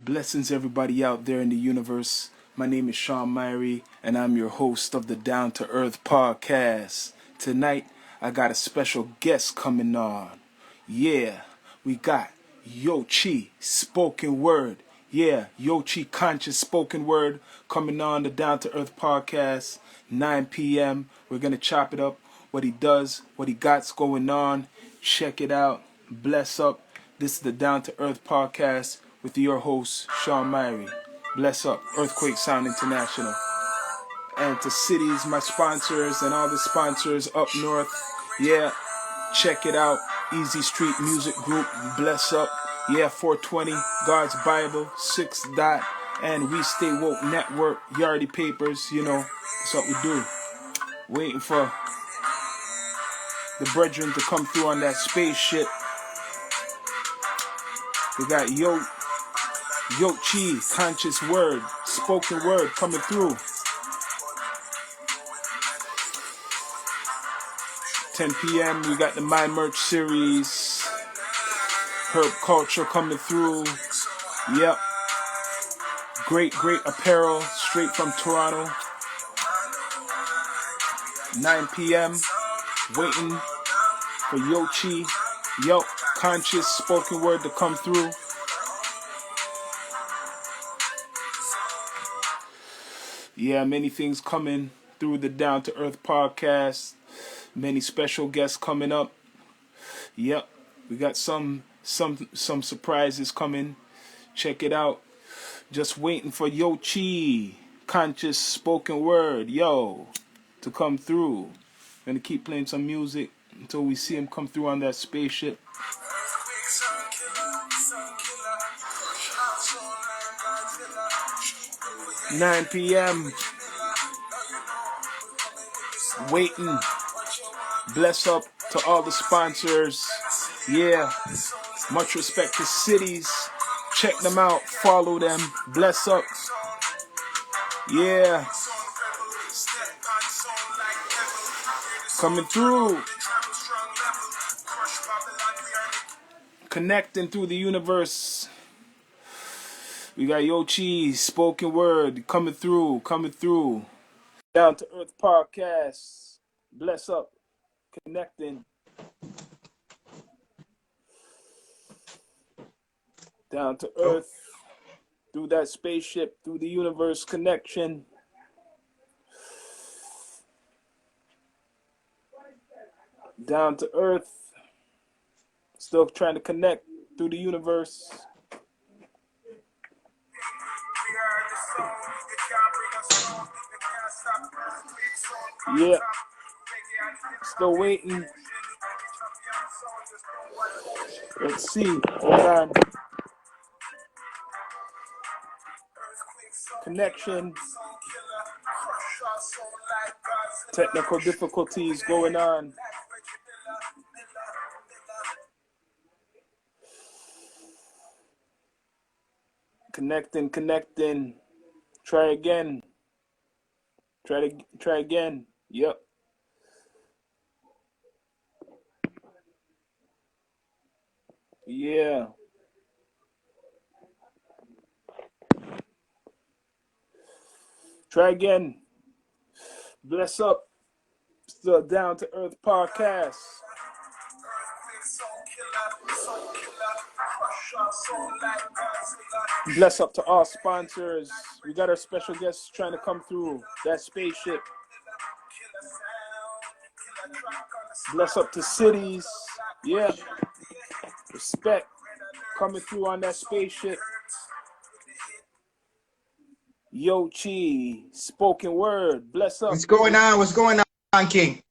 Blessings, everybody out there in the universe. My name is Sean Myrie, and I'm your host of the Down to Earth podcast. Tonight, I got a special guest coming on. Yeah, we got Yokchi Spoken Word. Yeah, Yokchi-Conscious Spoken Word coming on the Down to Earth podcast, 9 p.m. We're going to chop it up, what he does, what he got's going on. Check it out. Bless up. This is the Down to Earth podcast with your host, Sean Myrie. Bless up, Earthquake Sound International. And to cities, my sponsors, and all the sponsors up north. Yeah, check it out. Easy Street Music Group, bless up. Yeah, 420, God's Bible, 6 Dot, and We Stay Woke Network, Yardie Papers, you know, that's what we do. Waiting for the brethren to come through on that spaceship. We got Yokchi-Conscious Word, Spoken Word coming through. 10 p.m. we got the My Merch series. Herb Culture coming through. Yep. Great apparel straight from Toronto. 9 p.m. waiting for Yokchi-Conscious Spoken Word to come through. Yeah, many things coming through the Down to Earth podcast. Many special guests coming up. Yep, we got some surprises coming. Check it out. Just waiting for Yokchi-Conscious Spoken Word, to come through. Gonna keep playing some music until we see him come through on that spaceship. $9 p.m. waiting. Bless up to all the sponsors. Yeah, much respect to cities. Check them out, follow them. Bless up. Yeah, coming through. Connecting through the universe. We got Yokchi Spoken Word coming through. Down to Earth podcast. Bless up. Connecting. Down to Earth. Through that spaceship. Through the universe connection. Down to Earth. Still trying to connect through the universe. Yeah, still waiting. Let's see. Hold on. Connection. Technical difficulties going on. Connecting. Try again. Try again. Yep. Yeah. Try again. Bless up. Still Down to Earth podcast. Bless up to all sponsors. We got our special guests trying to come through that spaceship. Bless up to cities. Yeah. Respect coming through on that spaceship. Yokchi Spoken Word. Bless up. What's going on, King?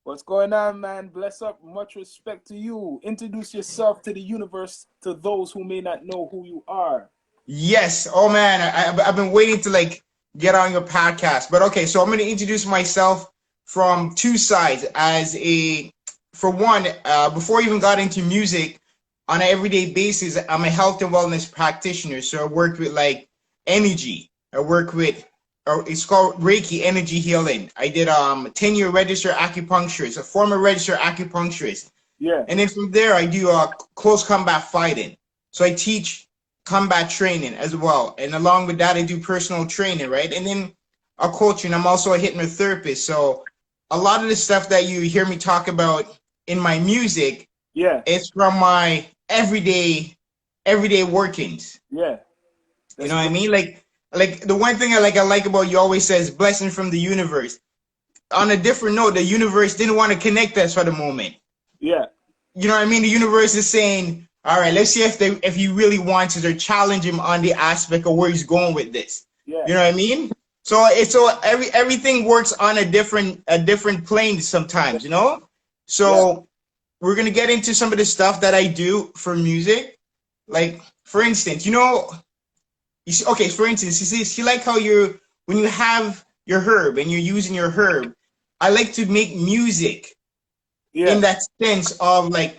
What's going on, man? Bless up. Much respect to you. Introduce yourself to the universe, to those who may not know who you are. Yes. Oh, man. I've been waiting to, get on your podcast. But, okay, so I'm going to introduce myself from two sides. For one, before I even got into music, on an everyday basis, I'm a health and wellness practitioner. So I work with, energy. I work with it's called Reiki energy healing. I did 10-year registered acupuncturist, a former registered acupuncturist. Yeah. And then from there I do close combat fighting. So I teach combat training as well. And along with that, I do personal training, right? And then a coaching. I'm also a hypnotherapist. So a lot of the stuff that you hear me talk about in my music, Yeah. it's from my everyday workings. Yeah. You That's know what I great. mean? Like the one thing I like about you always says blessing from the universe. On a different note, the universe didn't want to connect us for the moment. Yeah. You know what I mean? The universe is saying, all right, let's see if he really wants it, or challenge him on the aspect of where he's going with this. Yeah. You know what I mean? So everything works on a different plane sometimes, you know? Yeah. So we're gonna get into some of the stuff that I do for music. Like, for instance, you see, okay, for instance, see like how when you have your herb and you're using your herb, I like to make music in Yeah. that sense of like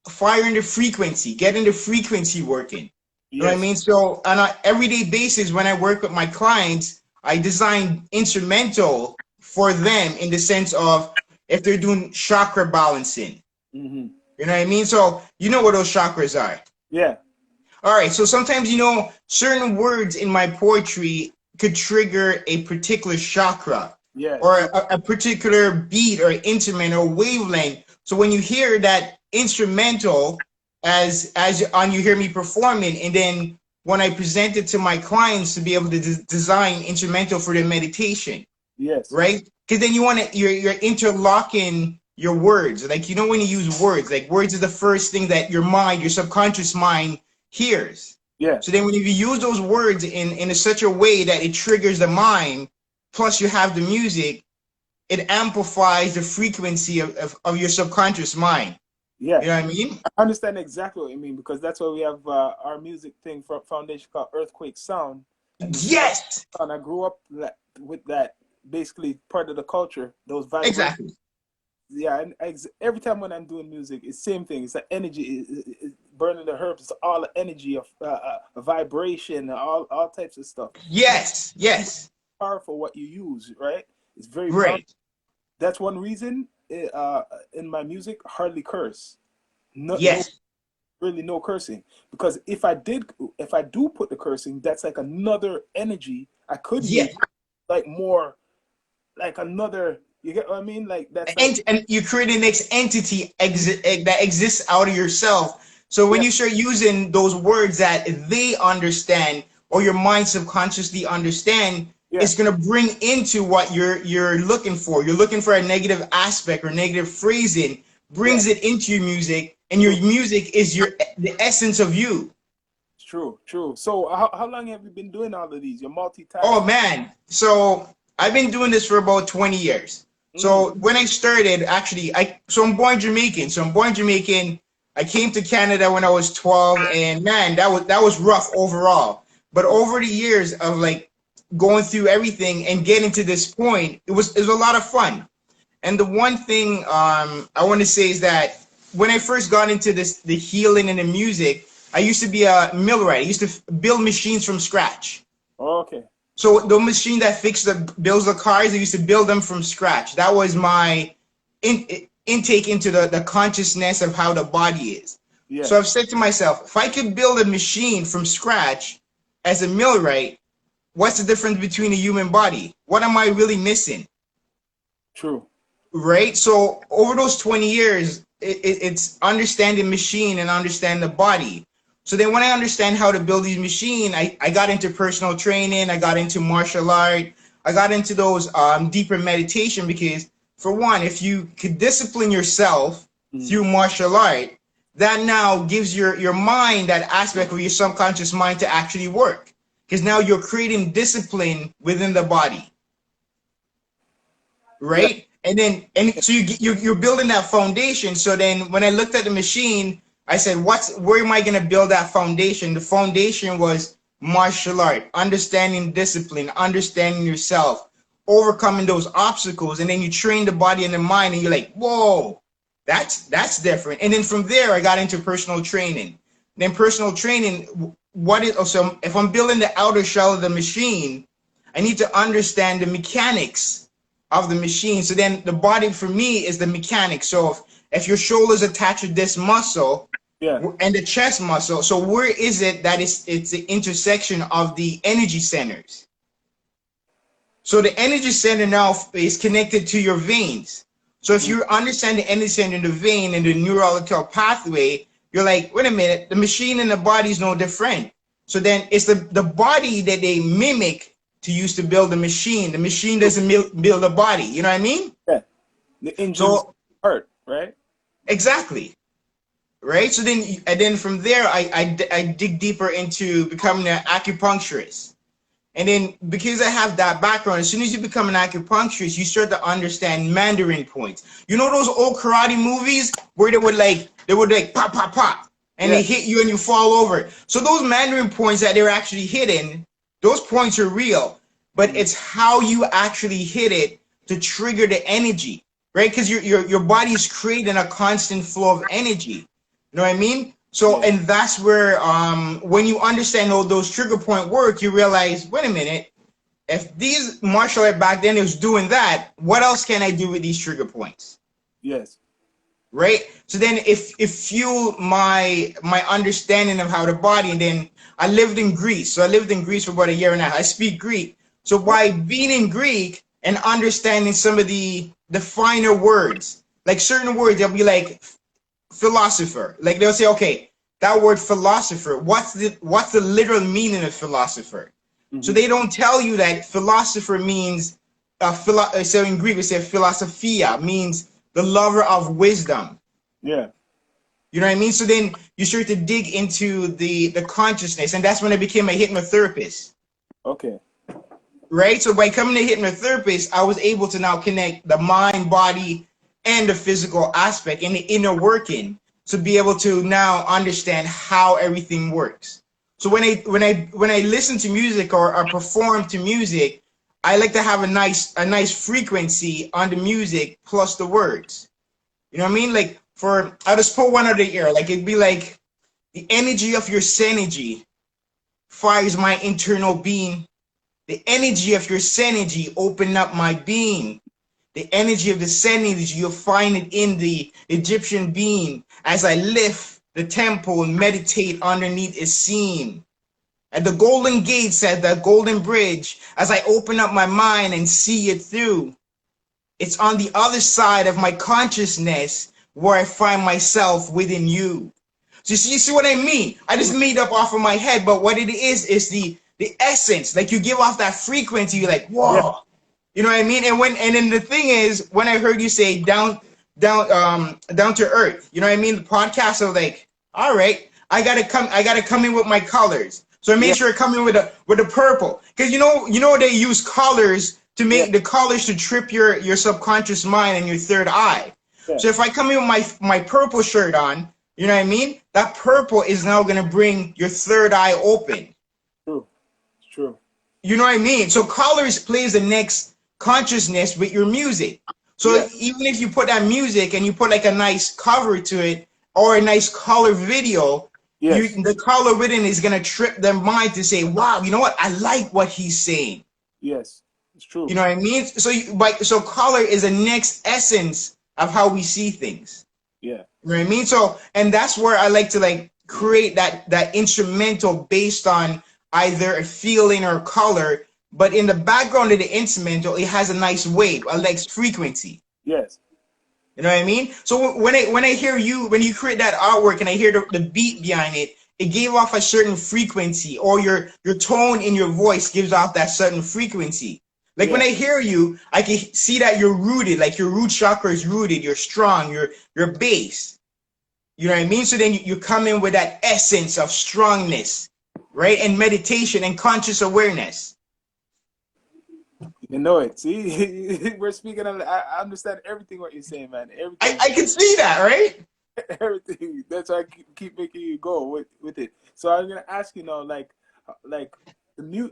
firing the frequency, getting the frequency working. You know what I Yes. mean? So on an everyday basis, when I work with my clients, I design instrumental for them in the sense of if they're doing chakra balancing. Mm-hmm. You know what I mean? So you know what those chakras are. Yeah. All right. So sometimes, certain words in my poetry could trigger a particular chakra or Yes. a particular beat or instrument or wavelength. So when you hear that instrumental as on you hear me performing, and then when I present it to my clients to be able to design instrumental for their meditation, Yes. right? Because then you're interlocking your words. Like, when you use words, like words is the first thing that your subconscious mind hears. Yeah. So then when you use those words in such a way that it triggers the mind, plus you have the music, it amplifies the frequency of your subconscious mind. Yeah. You know what I mean? I understand exactly what you mean, because that's why we have our music thing for foundation called Earthquake Sound. And this is Yes, sound. I grew up with that, basically part of the culture, those vibrations. exactly. Yeah, and every time when I'm doing music, it's the same thing. It's the energy, burning the herbs. It's all the energy of vibration, all types of stuff. Yes, It's yes, powerful what you use, right? It's very powerful. right. That's one reason in my music, hardly curse. No, Yes, really no cursing, because if I do put the cursing, that's like another energy I could use, yes. like more, like another. You get what I mean? Like that's like, And you create a next entity that exists out of yourself. So when yeah, you start using those words that they understand or your mind subconsciously understand, yeah, it's gonna bring into what you're looking for. You're looking for a negative aspect or negative phrasing, yeah. brings it into your music, and your True, music is the essence of you. true, true. So how long have you been doing all of these? You're Oh multitasking. man. So I've been doing this for about 20 years. Mm, So when I started, actually, I'm born Jamaican. So I'm born Jamaican. I came to Canada when I was 12, and man, that was rough overall. But yeah, over the years of like going through everything and getting to this point, it was a lot of fun. And the one thing I want to say is that when I first got into the healing and the music, I used to be a millwright. I used to build machines from scratch. okay, So the machine that builds the cars, I used to build them from scratch. That was my intake into the consciousness of how the body is. yeah, So I've said to myself, if I could build a machine from scratch as a millwright, what's the difference between a human body? What am I really missing? true, Right? So over those 20 years, it's understanding machine and understand the body. So then when I understand how to build these machine, I got into personal training, I got into martial art, I got into those deeper meditation, because for one, if you could discipline yourself mm, through martial art, that now gives your mind that aspect of your subconscious mind to actually work. Because now you're creating discipline within the body, yeah, right? And so you're building that foundation. So then when I looked at the machine, I said, where am I going to build that foundation? The foundation was martial art, understanding discipline, understanding yourself, overcoming those obstacles. And then you train the body and the mind, and you're like, whoa, that's different. And then from there, I got into personal training. Then personal training, so if I'm building the outer shell of the machine, I need to understand the mechanics of the machine. So then the body for me is the mechanics. So if your shoulder is attached to this muscle, Yeah. and the chest muscle. So where is it that it's the intersection of the energy centers? So the energy center now is connected to your veins. So if you understand the energy center in the vein and the neurological pathway, you're like, wait a minute, the machine and the body is no different. So then it's the body that they mimic to use to build the machine. The machine doesn't build the body. You know what I mean? Yeah. The engine's So heart, right? exactly. Right. So then, and then from there, I dig deeper into becoming an acupuncturist. And then because I have that background, as soon as you become an acupuncturist, you start to understand Mandarin points. You know those old karate movies where they would pop, pop, pop, and they Yeah. hit you and you fall over. So those Mandarin points that they're actually hitting, those points are real, but it's how you actually hit it to trigger the energy, right? Because your body is creating a constant flow of energy. You know what I mean? So, Yeah. and that's where when you understand all those trigger point work, you realize, wait a minute, if these martial art back then was doing that, what else can I do with these trigger points? Yes. Right? So then if fuel my understanding of how the body, and then I lived in Greece. So I lived in Greece for about a year and a half. I speak Greek. So by being in Greek and understanding some of the finer words, like certain words, they'll be like philosopher. Like they'll say, okay, that word philosopher, what's the literal meaning of philosopher? So they don't tell you that philosopher means so in Greek we say philosophia means the lover of wisdom. Yeah. You know what I mean? So then you start to dig into the consciousness, and that's when I became a hypnotherapist. Okay. Right? So by coming a hypnotherapist, I was able to now connect the mind, body, and the physical aspect and the inner working to be able to now understand how everything works. So when I listen to music or perform to music, I like to have a nice frequency on the music plus the words. You know what I mean? Like I'll just put one of the ear. Like it'd be like the energy of your synergy fires my internal being. The energy of your synergy open up my being. The energy of the synergy, you'll find it in the Egyptian being as I lift the temple and meditate underneath its scene. At the golden gates, at the golden bridge, as I open up my mind and see it through, it's on the other side of my consciousness where I find myself within you. So you see what I mean? I just made up off of my head, but what it is the essence. Like you give off that frequency, you're like, Yeah. whoa. You know what I mean? And then the thing is, when I heard you say down to earth, you know what I mean? The podcast, I was like, all right, I gotta come in with my colors. So I Yeah. made sure I come in with the purple. Because they use colors to Yeah. make the colors to trip your subconscious mind and your third eye. Yeah. So if I come in with my purple shirt on, you know what I mean? That purple is now gonna bring your third eye open. True. It's true. You know what I mean? So colors plays the next consciousness with your music. So Yeah. even if you put that music and you put like a nice cover to it or a nice color video, Yes. the color within is gonna trip their mind to say, "Wow, you know what? I like what he's saying." Yes. It's You true. know what I mean? So color is the next essence of how we see things. Yeah. You know what I mean? So, and that's where I like to like create that instrumental based on either a feeling or a color, but in the background of the instrumental, it has a nice wave, a nice frequency. Yes. You know what I mean? So when I hear you, when you create that artwork and I hear the beat behind it, it gave off a certain frequency, or your tone in your voice gives off that certain frequency. Like when Yeah. I hear you, I can see that you're rooted, like your root chakra is rooted, you're strong, you're base. You know what I mean? So then you come in with that essence of strongness, right? And meditation and conscious awareness. You know it. See, we're speaking of. I understand everything what you're saying, man. I, Everything. I can see that, right? Everything. That's why I keep making you go with it. So I'm gonna ask you now, like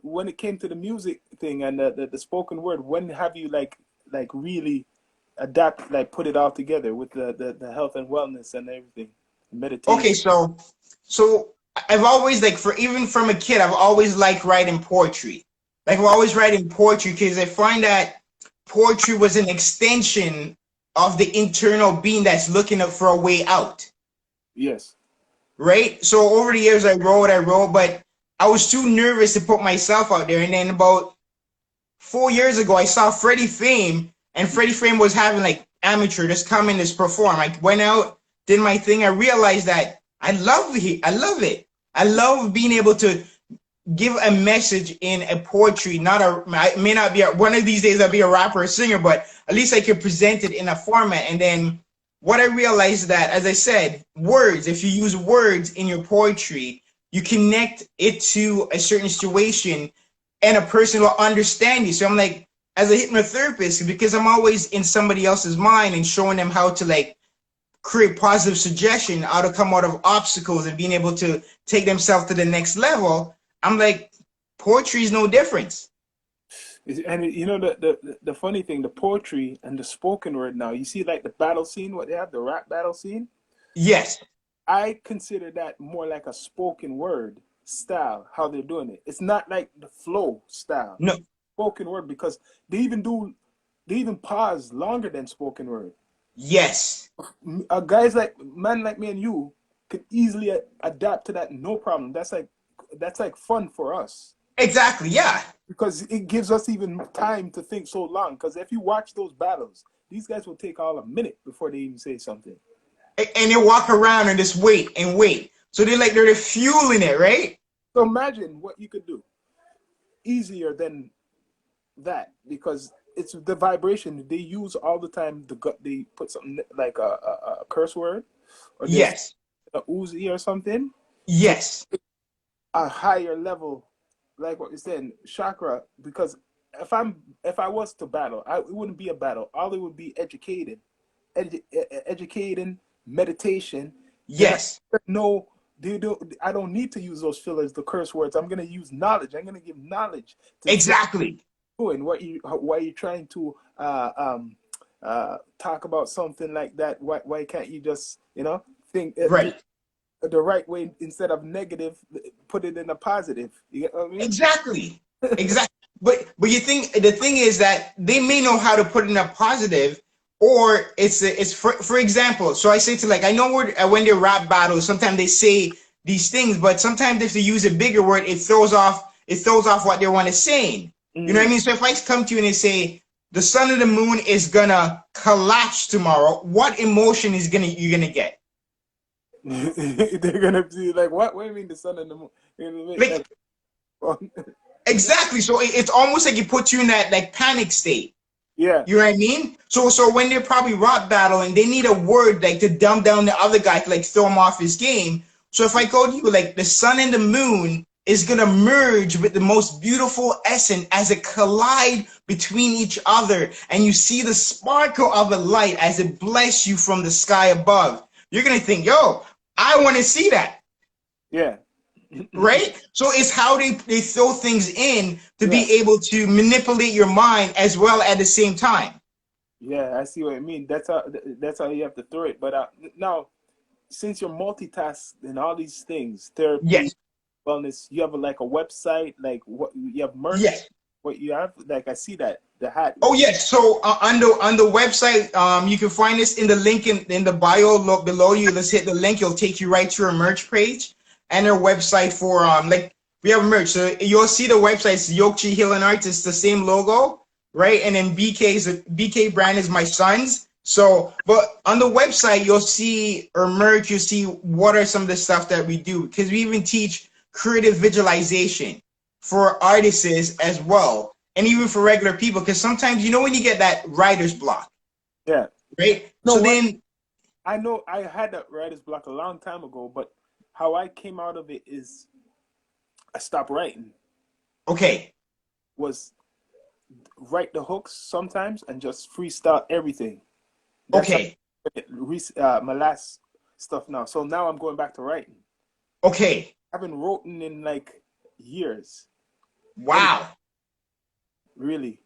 when it came to the music thing and the spoken word, when have you like really adapt, like put it all together with the health and wellness and everything, Okay, meditation? so I've always like even from a kid, I've always liked writing poetry. Like I'm always writing poetry because I find that poetry was an extension of the internal being that's looking up for a way out. Yes. right? So over the years, I wrote, but I was too nervous to put myself out there. And then about 4 years ago, I saw Freddie Fame, and Freddie Fame was having like amateur just come in, just perform. I went out, did my thing. I realized that I love it. I love it. I love being able to give a message in a poetry. Not a, I may not be one of these days I'll be a rapper or singer, but at least I can present it in a format. And then what I realized that, as I said, words, if you use words in your poetry, you connect it to a certain situation and a person will understand you. So I'm like, as a hypnotherapist, because I'm always in somebody else's mind and showing them how to like create positive suggestion, how to come out of obstacles and being able to take themselves to the next level. I'm like, poetry is no difference. And you know the funny thing, the poetry and the spoken word now. You see, like the battle scene, what they have, the rap battle scene. Yes. I consider that more like a spoken word style. How they're doing it. It's not like the flow style. No. Spoken word, because they even pause longer than spoken word. Yes. Guys like man like me and you could easily adapt to that, no problem. That's like fun for us Exactly. Yeah. because it gives us even time to think so long. Because if you watch those battles, these guys will take all a minute before they even say something. And they walk around and just wait and wait. So they're fueling it, right? So imagine what you could do easier than that, because it's the vibration they use all the time. They put something like a curse word, or there's Yes. a Uzi or something. So Yes. a higher level, like what you're saying, chakra. Because if I was to battle, it wouldn't be a battle. All it would be educating, meditation. Then Yes. no, I don't need to use those fillers, the curse words. I'm gonna use knowledge. I'm gonna give knowledge to say Exactly. doing what you why you're trying to talk about something like that. Why can't you just think do Right. the right way instead of negative, put it in a positive. You get what I mean? Exactly. Exactly. But you think the thing is that they may know how to put in a positive, or it's for example. So I say to like I know when they rap battles, sometimes they say these things, but sometimes if they use a bigger word, it throws off what they want to say. You know what I Mm. mean? So if I come to you and they say the sun and the moon is gonna collapse tomorrow, what emotion is you're gonna get? They're gonna be like, what? What do you mean the sun and the moon? You're gonna make Like like, oh, exactly. So it's almost like it puts you in that like panic state. yeah. You know what I mean? So when they're probably rock battling, they need a word like to dumb down the other guy to like throw him off his game. So if I go to you like the sun and the moon is gonna merge with the most beautiful essence as it collide between each other, and you see the sparkle of the light as it bless you from the sky above, you're gonna think, yo, I want to see that. Yeah. Right? So it's how they throw things in to Yeah. be able to manipulate your mind as well at the same time. Yeah, I see what I mean. That's how you have to throw it. But now, since you're multitask and all these things, therapy, Yes. wellness, you have like a website, like what you have merch, Yes. what you have, like I see that the hat. Oh yes. So on the website, you can find this in the link in the bio below you. Let's hit the link. It'll take you right to our merch page and our website for like we have merch. So you'll see the website. It's Yokchi Healing Arts. It's the same logo, right? And then BK brand is my son's. So, but on the website you'll see our merch. You'll see what are some of the stuff that we do, because we even teach creative visualization for artists as well, and even for regular people, because sometimes when you get that writer's block, Yeah. right? You know So what? then, I know I had that writer's block a long time ago, but how I came out of it is I stopped writing. okay, Was write the hooks sometimes and just freestyle everything. That's how okay, my last stuff now. So now I'm going back to writing. okay, I haven't written in like years. Any wow, really.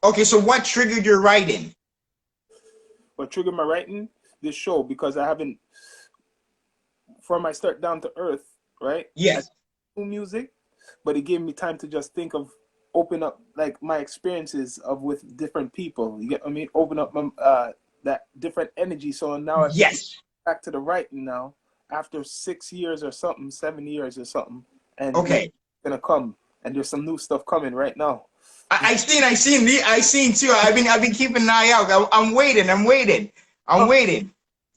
okay. So what triggered your writing? What triggered my writing? This show, because I haven't, from my start down to earth, right? I Yes, do music, but it gave me time to just think of open up like my experiences of with different people. You get what I mean? Open up my, that different energy. So now I could yes, back to the writing now, after 6 years or something, 7 years or something, and he's Okay. gonna come. And there's some new stuff coming right now. I seen too. I've been keeping an eye out. I'm waiting. I'm waiting.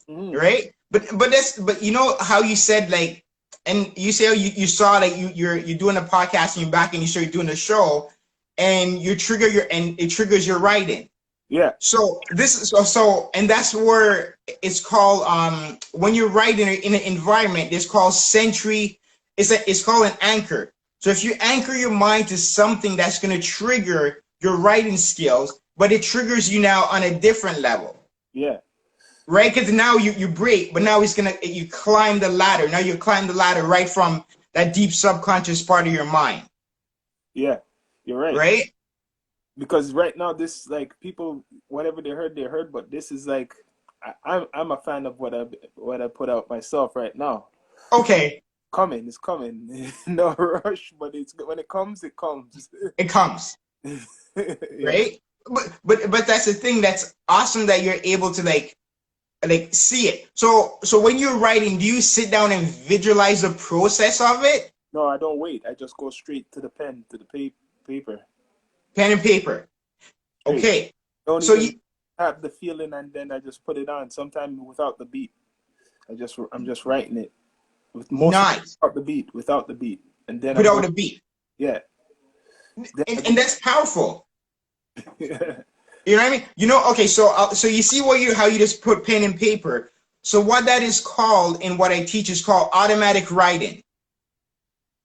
Mm, Right? But you know how you said like, and you say you saw like you're doing a podcast and you're back and you start doing a show, and it triggers your writing. yeah, So and that's where it's called when you're writing in an environment, it's called sensory. It's called an anchor. So if you anchor your mind to something that's going to trigger your writing skills, but it triggers you now on a different level, yeah, right? Because now you break, but now you climb the ladder. Now you climb the ladder right from that deep subconscious part of your mind, yeah. You're right. right? Because right now, this like people, whatever they heard. But this is like, I'm a fan of what I put out myself right now. Okay, Coming, it's coming. No rush, but it's when it comes, it comes. it comes. Yeah. Right? But that's the thing that's awesome that you're able to like see it. So when you're writing, do you sit down and visualize the process of it? No, I don't wait. I just go straight to the pen, to the paper. Pen and paper. Straight. Okay. Don't So even you have the feeling, and then I just put it on. Sometimes without the beat. I'm just writing it with most of it nice without the beat, and then I'm without going. a beat. Yeah. Then I And that's powerful. go, You know what I mean? You know, okay, so you see how you just put pen and paper. So what that is called in what I teach is called automatic writing.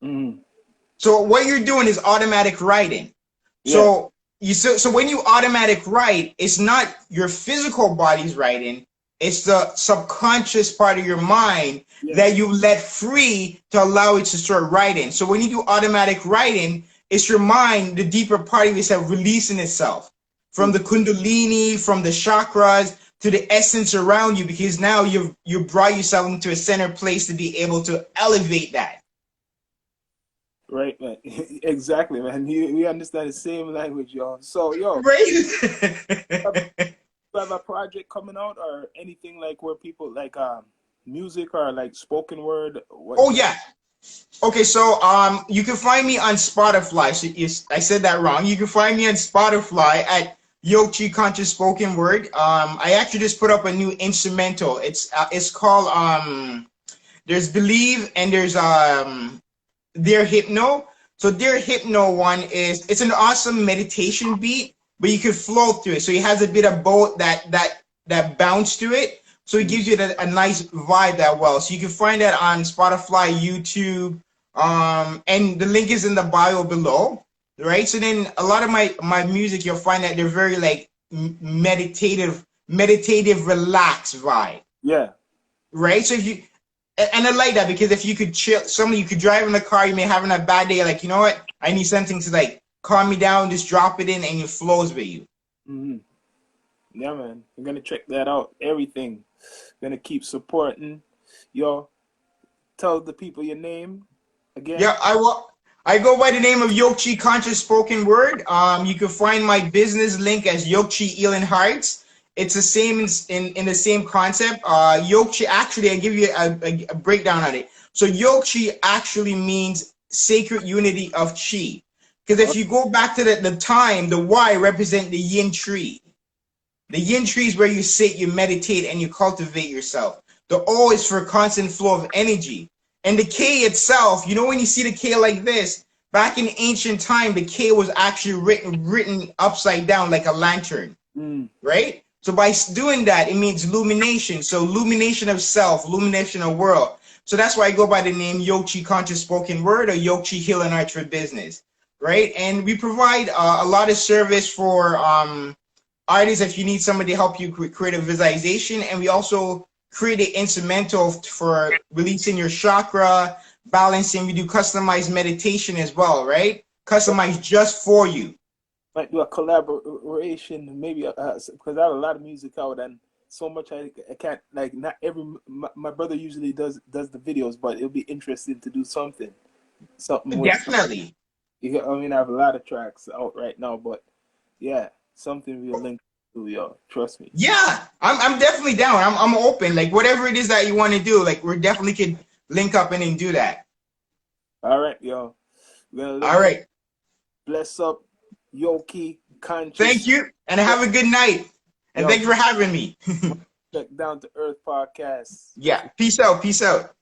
mm, So what you're doing is automatic writing. yeah, So when you automatic write, it's not your physical body's writing, it's the subconscious part of your mind yeah, that you let free to allow it to start writing. So when you do automatic writing, it's your mind, the deeper part of yourself releasing itself from the kundalini, from the chakras to the essence around you, because now you brought yourself into a center place to be able to elevate that. right, man. Exactly, man. We understand the same language, y'all. So, yo, have, Right? have a project coming out or anything like where people like music or like spoken word? What? Oh yeah. Okay, so you can find me on Spotify. So I said that wrong. You can find me on Spotify at Yokchi-Conscious Spoken Word. I actually just put up a new instrumental. It's called there's Believe and there's Dear Hypno. So Dear Hypno one it's an awesome meditation beat, but you can flow through it. So it has a bit of both that bounce to it. So it gives you a nice vibe that well. So you can find that on Spotify, YouTube, and the link is in the bio below, right? So then a lot of my music, you'll find that they're very like meditative, relaxed vibe, Yeah, right? So if you and I like that because if you could chill, somebody you could drive in the car, you may having a bad day, like you know what, I need something to like calm me down, just drop it in, and it flows with you. mm-hmm. Yeah, man. I'm gonna check that out. Everything. Gonna keep supporting. Yo, tell the people your name again. Yeah, I go by the name of Yokchi-Conscious Spoken Word. You can find my business link as Yokchi Elan Hearts. It's the same in the same concept. Yokchi actually, I give you a breakdown on it. So Yokchi actually means sacred unity of chi. Because if Oh, you go back to the time, the Y represent the yin tree. The yin tree is where you sit, you meditate, and you cultivate yourself. The O is for constant flow of energy. And the K itself, you know, when you see the K like this, back in ancient time, the K was actually written upside down like a lantern, mm, right? So by doing that, it means illumination. So illumination of self, illumination of world. So that's why I go by the name Yokchi-Conscious Spoken Word or Yokchi Healing Arts for Business, right? And we provide a lot of service for artists if you need somebody to help you create a visualization. And we also create an instrumental for releasing your chakra, balancing. We do customized meditation as well, right? Customized just for you. might do a collaboration, maybe because I have a lot of music out and so much I can't like not every my brother usually does the videos, but it'll be interesting to do something with. Definitely. I mean, I have a lot of tracks out right now, but yeah, something we'll link. yo. Trust me. Yeah, I'm definitely down. I'm open. Like whatever it is that you want to do, like we definitely could link up and then do that. All right, yo. We're gonna All link up. right. Bless up, Thank Yokchi-Conscious. you, and have a good night. And Yo, thank you for having me. check Down to Earth podcast. Yeah. Peace out. Peace out.